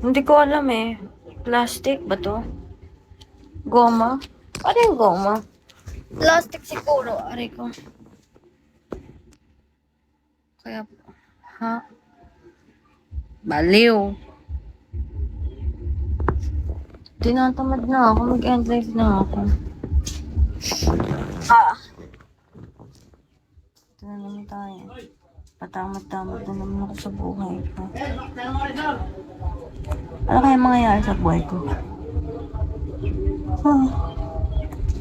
Hindi ko alam eh. Plastic ba to? Goma? Ano yung goma? Plastic siguro. Aray ko. Kaya, ha? Baliw. Tinatamad na ako. Mag-end life na ako. Ah! Ito na naman tayo. Patamad-tamad na naman ako sa buhay ko. Ano kaya mangyayari sa buhay ko? Huh.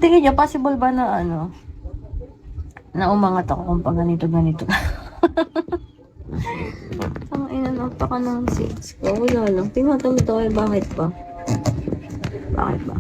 Tingin niyo, possible ba na na umangat ako kung pag ganito-ganito? Ang ina, napaka ng 6 ko. Wala lang. Tinatamad ako eh. Bakit ba? Bakit ba?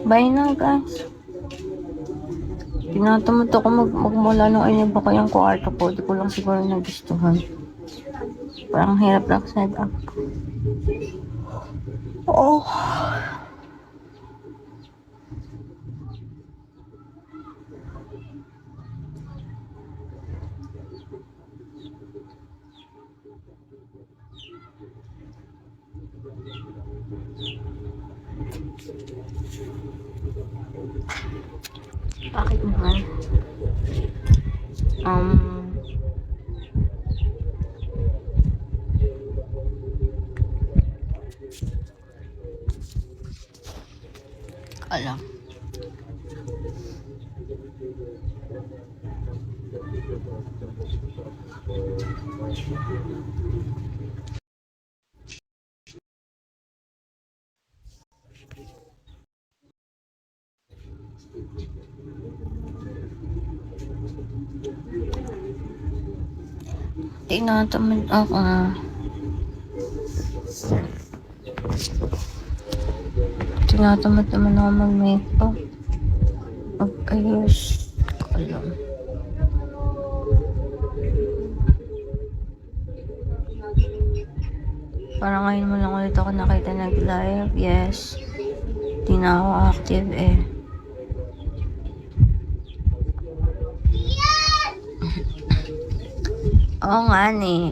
Bye na, guys. Tinatamad ako magmula nung ayun ba kayang kwarto ko. Di ko lang siguro nagustuhan. Parang hirap lang set up. Oh. Bakit naman? Alam. Tinatamad ako. Tinatamad naman ako mag-makeup. Mag-ayos. Alam. Parang ngayon mo lang ulit ako nakita nag-live. Yes. Di na ako active eh. Oo nga ni.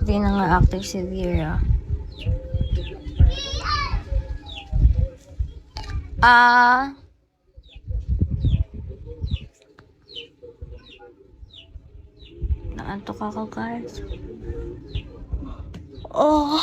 Hindi na nga active si Vera. Naantok ako, guys. Oh.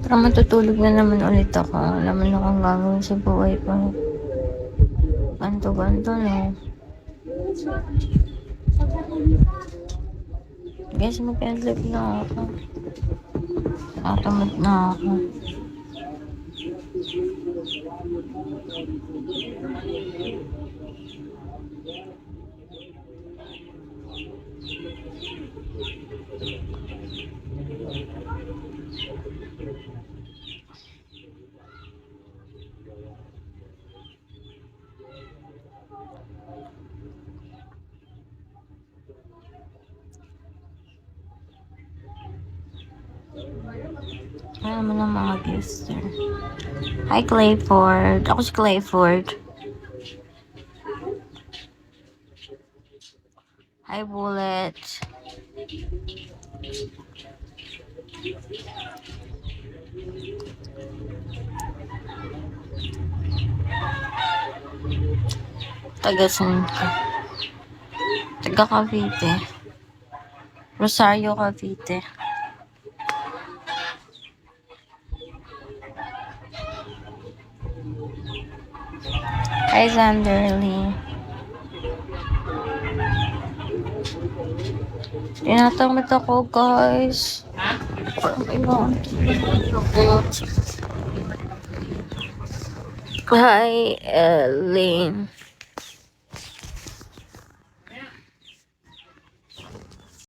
Para matutulog na naman ulit ako. Naman akong gagawin sa buhay ko. Ganto-ganto no. Guys, mag-end live na ako. Natamad na ako. Ano naman ang mga guests there? Hi, Clayford. Ako si Clayford. Hi, Bullet. Tagasan ka. Taga Cavite. Rosario, Cavite. Hi, Zanderly. Tinatamad ako, guys. I want Hi, Ellen.